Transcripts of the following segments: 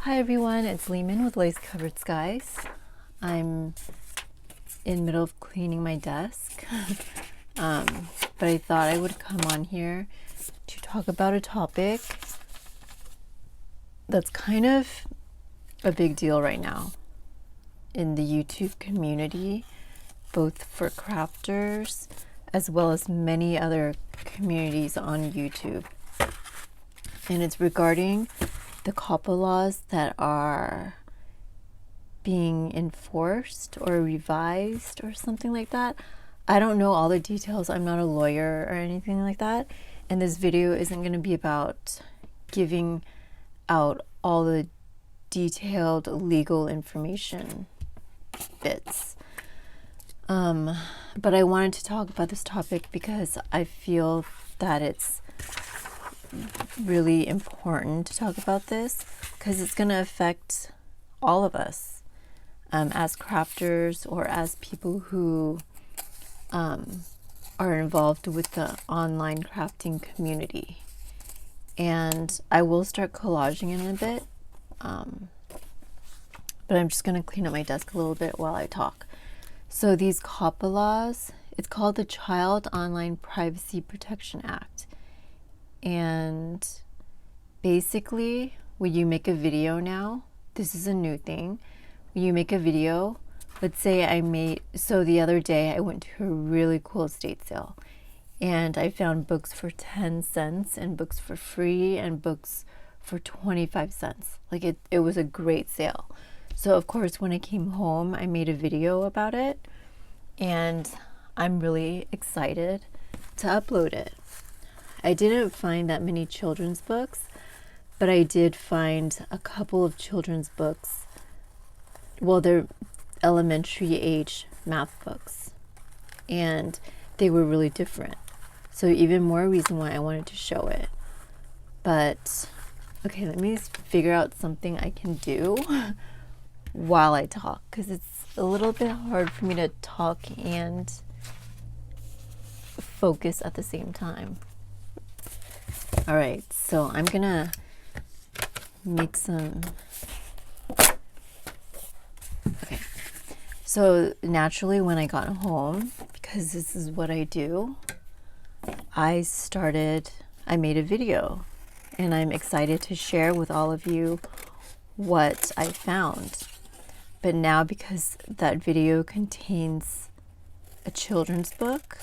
Hi everyone, it's Lehman with Lace Covered Skies. I'm in the middle of cleaning my desk, but I thought I would come on here to talk about a topic that's kind of a big deal right now in the YouTube community, both for crafters as well as many other communities on YouTube. And it's regarding the COPPA laws that are being enforced or revised or something like that. I don't know all the details. I'm not a lawyer or anything like that. And this video isn't going to be about giving out all the detailed legal information bits. But I wanted to talk about this topic because I feel that it's really important to talk about this because it's going to affect all of us as crafters or as people who are involved with the online crafting community. And I will start collaging in a bit, but I'm just going to clean up my desk a little bit while I talk. So these COPPA laws, it's called the Child Online Privacy Protection Act. And basically, when you make a video now, this is a new thing. When you make a video, let's say so the other day I went to a really cool estate sale and I found books for 10 cents and books for free and books for 25 cents. Like it was a great sale. So of course, when I came home, I made a video about it and I'm really excited to upload it. I didn't find that many children's books, but I did find a couple of children's books. Well, they're elementary age math books, and they were really different. So even more reason why I wanted to show it. But, okay, let me figure out something I can do while I talk, because it's a little bit hard for me to talk and focus at the same time. All right, so I'm gonna make some. Okay, so naturally when I got home, because this is what I do, I made a video and I'm excited to share with all of you what I found. But now because that video contains a children's book,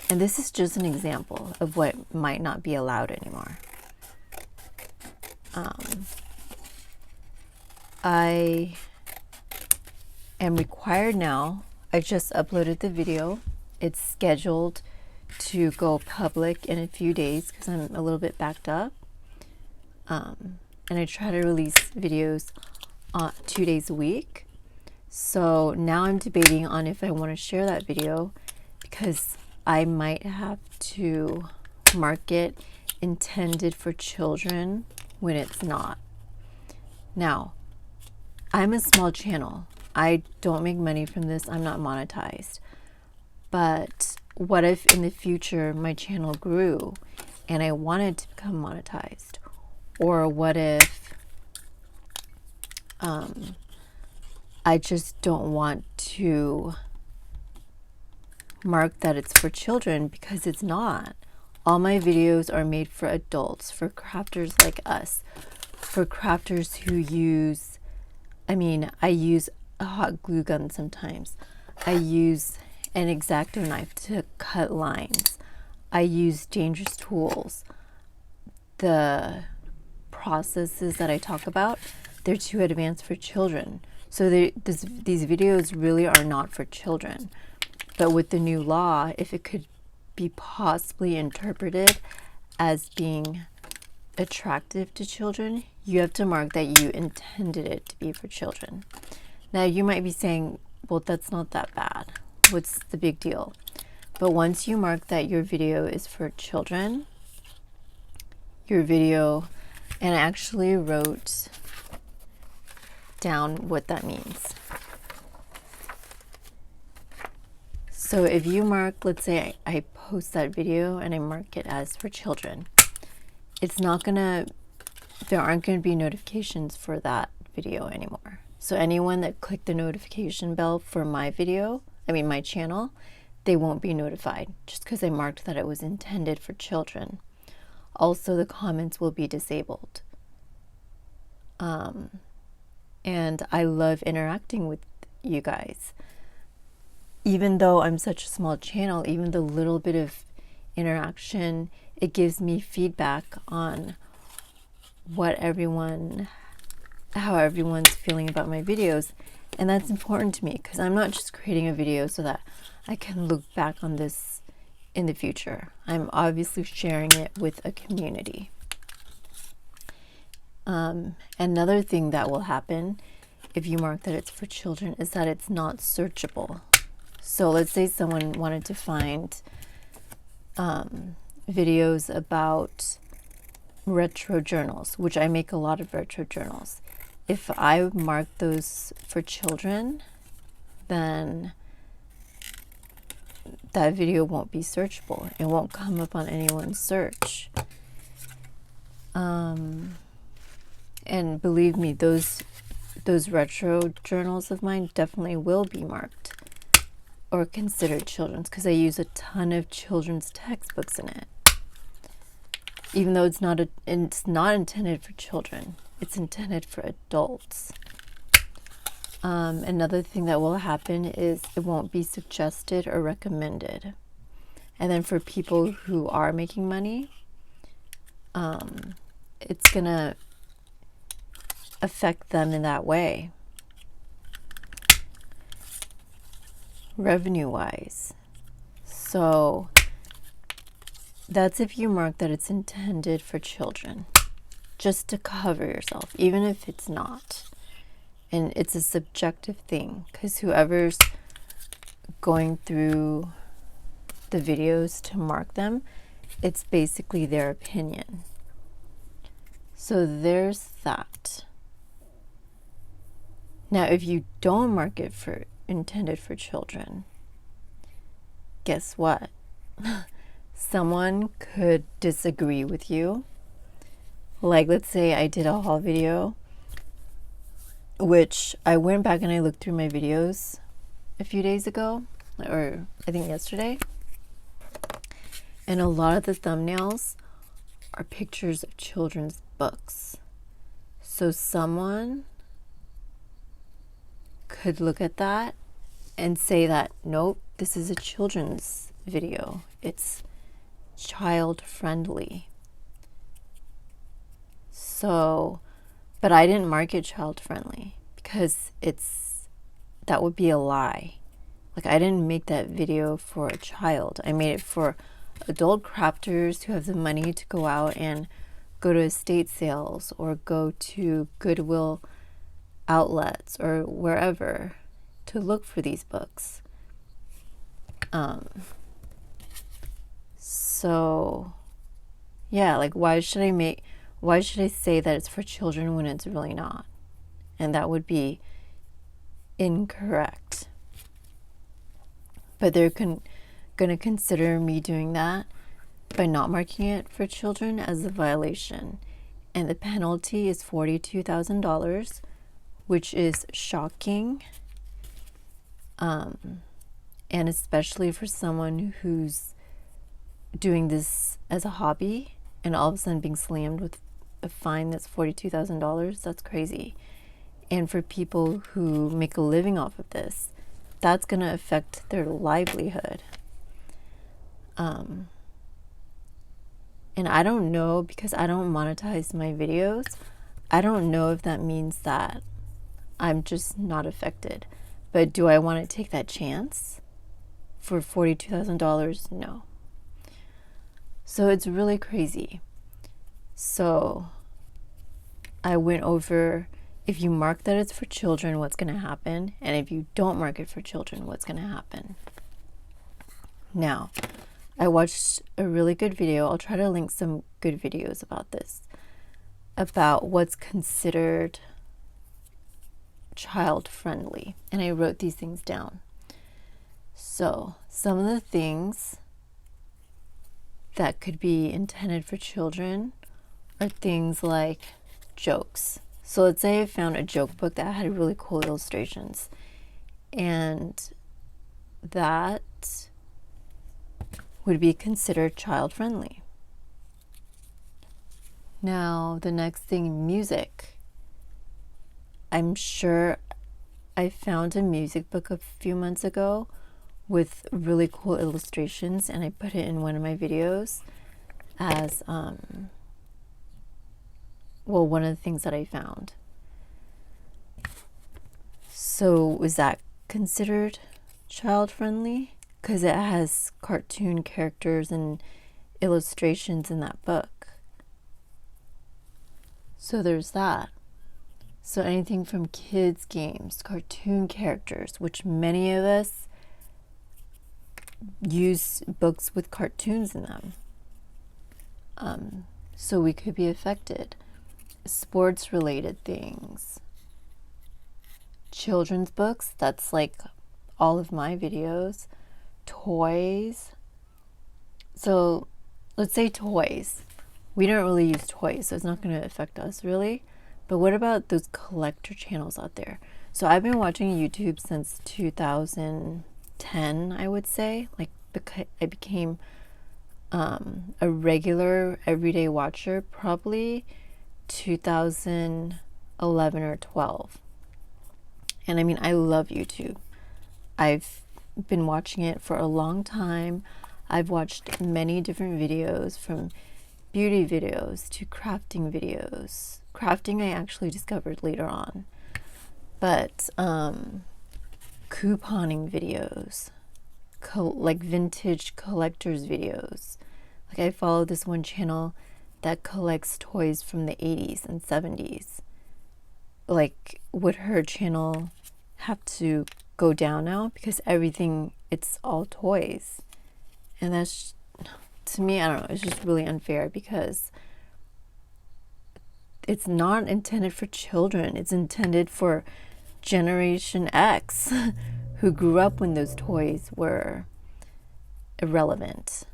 and this is just an example of what might not be allowed anymore. I am required now. I just uploaded the video. It's scheduled to go public in a few days because I'm a little bit backed up. And I try to release videos 2 days a week. So now I'm debating on if I want to share that video because I might have to mark it intended for children when it's not. Now, I'm a small channel. I don't make money from this. I'm not monetized. But what if in the future my channel grew and I wanted to become monetized? Or what if I just don't want to mark that it's for children because it's not. All my videos are made for adults, for crafters like us, for crafters who use, I use a hot glue gun sometimes. I use an X-Acto knife to cut lines. I use dangerous tools. The processes that I talk about, they're too advanced for children. So these videos really are not for children. But with the new law, if it could be possibly interpreted as being attractive to children, you have to mark that you intended it to be for children. Now you might be saying, well, that's not that bad. What's the big deal? But once you mark that your video is for children, your video, and I actually wrote down what that means. So if you mark, let's say I post that video and I mark it as for children, there aren't going to be notifications for that video anymore. So anyone that clicked the notification bell for my video, my channel, they won't be notified just because I marked that it was intended for children. Also, the comments will be disabled. And I love interacting with you guys. Even though I'm such a small channel, even the little bit of interaction, it gives me feedback on how everyone's feeling about my videos. And that's important to me because I'm not just creating a video so that I can look back on this in the future. I'm obviously sharing it with a community. Another thing that will happen if you mark that it's for children is that it's not searchable. So let's say someone wanted to find videos about retro journals, which I make a lot of retro journals. If I mark those for children, then that video won't be searchable. It won't come up on anyone's search. And believe me, those retro journals of mine definitely will be marked or considered children's because I use a ton of children's textbooks in it. Even though it's not intended for children, it's intended for adults. Another thing that will happen is it won't be suggested or recommended. And then for people who are making money, it's gonna affect them in that way. Revenue wise. So that's if you mark that it's intended for children, just to cover yourself, even if it's not. And it's a subjective thing because whoever's going through the videos to mark them, it's basically their opinion. So there's that. Now, if you don't mark it for intended for children, guess what? Someone could disagree with you. Like, let's say I did a haul video, which I went back and I looked through my videos a few days ago, or I think yesterday, and a lot of the thumbnails are pictures of children's books. So someone could look at that and say that, nope, this is a children's video. It's child friendly. So, but I didn't mark it child friendly because that would be a lie. Like, I didn't make that video for a child. I made it for adult crafters who have the money to go out and go to estate sales or go to Goodwill outlets or wherever to look for these books. So yeah, like, why should I say that it's for children when it's really not? And that would be incorrect. But they're going to consider me doing that by not marking it for children as a violation. And the penalty is $42,000, which is shocking. And especially for someone who's doing this as a hobby and all of a sudden being slammed with a fine that's $42,000, that's crazy. And for people who make a living off of this, that's going to affect their livelihood. And I don't know, because I don't monetize my videos, I don't know if that means that I'm just not affected. But do I want to take that chance for $42,000? No. So it's really crazy. So I went over, if you mark that it's for children, what's going to happen? And if you don't mark it for children, what's going to happen? Now, I watched a really good video. I'll try to link some good videos about this, about what's considered child friendly. And I wrote these things down. So some of the things that could be intended for children are things like jokes. So let's say I found a joke book that had really cool illustrations, and that would be considered child friendly. Now, the next thing, music. I'm sure I found a music book a few months ago with really cool illustrations, and I put it in one of my videos as one of the things that I found. So is that considered child friendly? Because it has cartoon characters and illustrations in that book. So there's that. So anything from kids' games, cartoon characters, which many of us use books with cartoons in them. So we could be affected. Sports related things. Children's books, that's like all of my videos. Toys. So let's say toys. We don't really use toys, so it's not going to affect us really. But what about those collector channels out there? So I've been watching YouTube since 2010, I would say. Like, I became a regular everyday watcher probably 2011 or 12. And I mean, I love YouTube. I've been watching it for a long time. I've watched many different videos, from beauty videos to crafting videos. Crafting I actually discovered later on. But couponing videos, like vintage collectors videos. Like, I follow this one channel that collects toys from the 80s and 70s. Like, would her channel have to go down now because everything, it's all toys? And that's, to me, I don't know, it's just really unfair because it's not intended for children. It's intended for Generation X who grew up when those toys were irrelevant.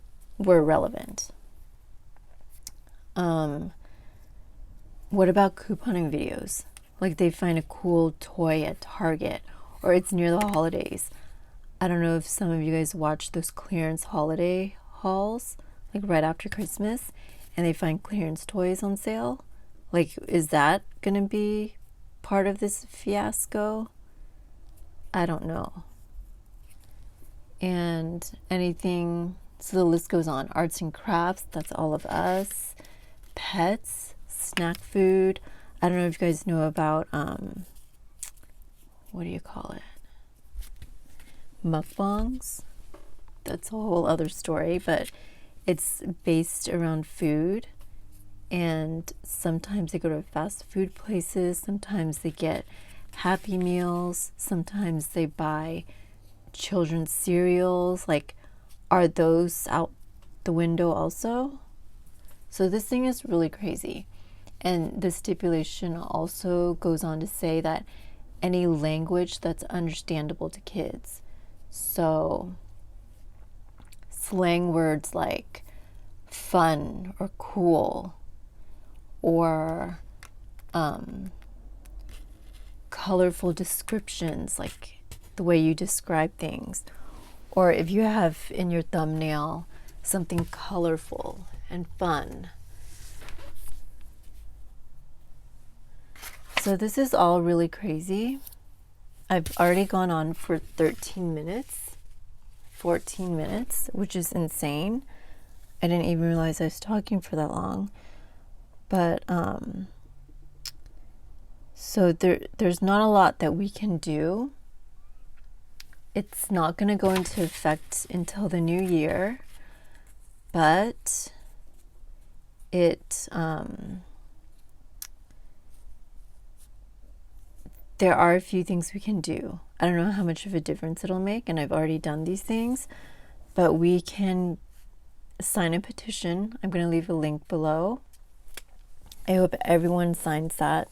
What about couponing videos? Like, they find a cool toy at Target, or it's near the holidays. I don't know if some of you guys watch those clearance holiday hauls, like right after Christmas, and they find clearance toys on sale. Like, is that gonna be part of this fiasco? I don't know. And anything, so the list goes on. Arts and crafts, that's all of us. Pets, snack food. I don't know if you guys know about, what do you call it? Mukbangs. That's a whole other story, but it's based around food. And sometimes they go to fast food places, sometimes they get Happy Meals, sometimes they buy children's cereals. Like, are those out the window also? So this thing is really crazy. And the stipulation also goes on to say that any language that's understandable to kids. So slang words like fun or cool, or colorful descriptions, like the way you describe things. Or if you have in your thumbnail something colorful and fun. So this is all really crazy. I've already gone on for 13 minutes, 14 minutes, which is insane. I didn't even realize I was talking for that long. But so there's not a lot that we can do. It's not going to go into effect until the new year, but it there are a few things we can do. I don't know how much of a difference it'll make, and I've already done these things, but we can sign a petition. I'm going to leave a link below. I hope everyone signs that.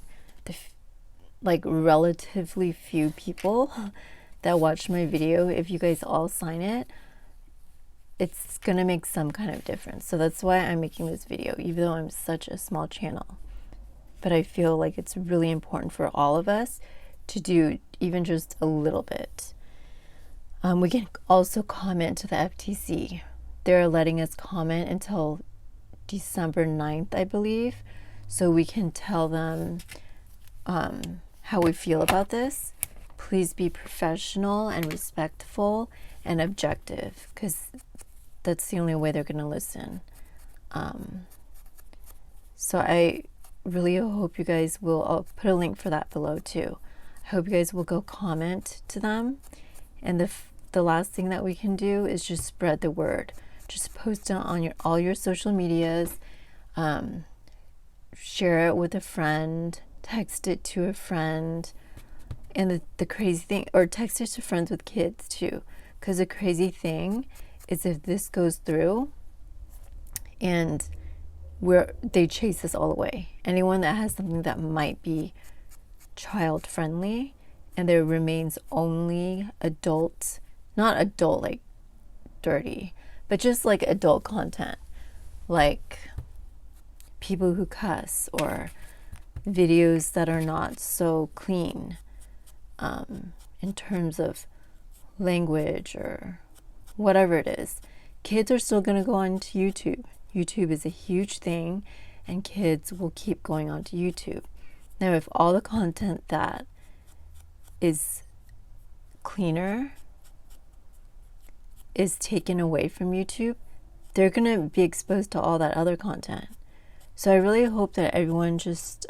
Like, relatively few people that watch my video, if you guys all sign it, it's going to make some kind of difference. So that's why I'm making this video, even though I'm such a small channel. but I feel like it's really important for all of us to do even just a little bit. We can also comment to the FTC. They're letting us comment until December 9th, I believe, so we can tell them how we feel about this. Please be professional and respectful and objective, because that's the only way they're going to listen. So I really hope you guys will, I'll put a link for that below too. I hope you guys will go comment to them. And the last thing that we can do is just spread the word. Just post it on all your social medias. Share it with a friend. Text it to a friend. And the crazy thing, or text it to friends with kids too. Because the crazy thing is, if this goes through and they chase us all away. Anyone that has something that might be child friendly, and there remains only adult, not adult like dirty, but just like adult content, like people who cuss or videos that are not so clean in terms of language or whatever it is. Kids are still going to go on to YouTube. YouTube is a huge thing, and kids will keep going on to YouTube. Now, if all the content that is cleaner is taken away from YouTube, they're going to be exposed to all that other content. So I really hope that everyone just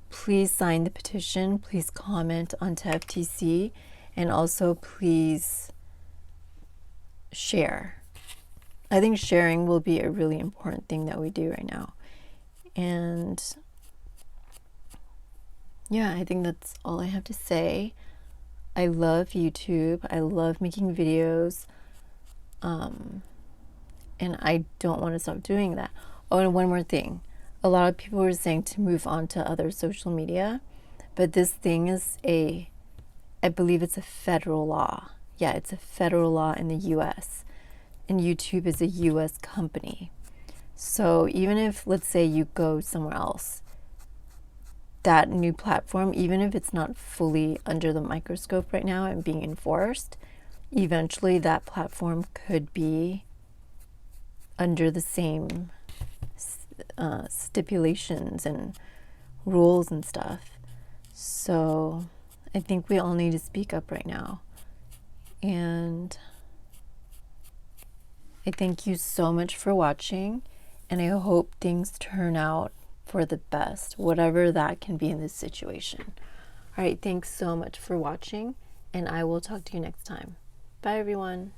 please sign the petition, please comment onto FTC, and also please share. I think sharing will be a really important thing that we do right now. And yeah, I think that's all I have to say. I love YouTube. I love making videos. And I don't want to stop doing that. Oh, and one more thing. A lot of people were saying to move on to other social media, but this thing is I believe it's a federal law. Yeah, it's a federal law in the US. And YouTube is a US company. So even if, let's say, you go somewhere else, that new platform, even if it's not fully under the microscope right now and being enforced, eventually that platform could be under the same stipulations and rules and stuff. So I think we all need to speak up right now. And I thank you so much for watching, and I hope things turn out for the best, whatever that can be in this situation. All right, thanks so much for watching, and I will talk to you next time. Bye, everyone.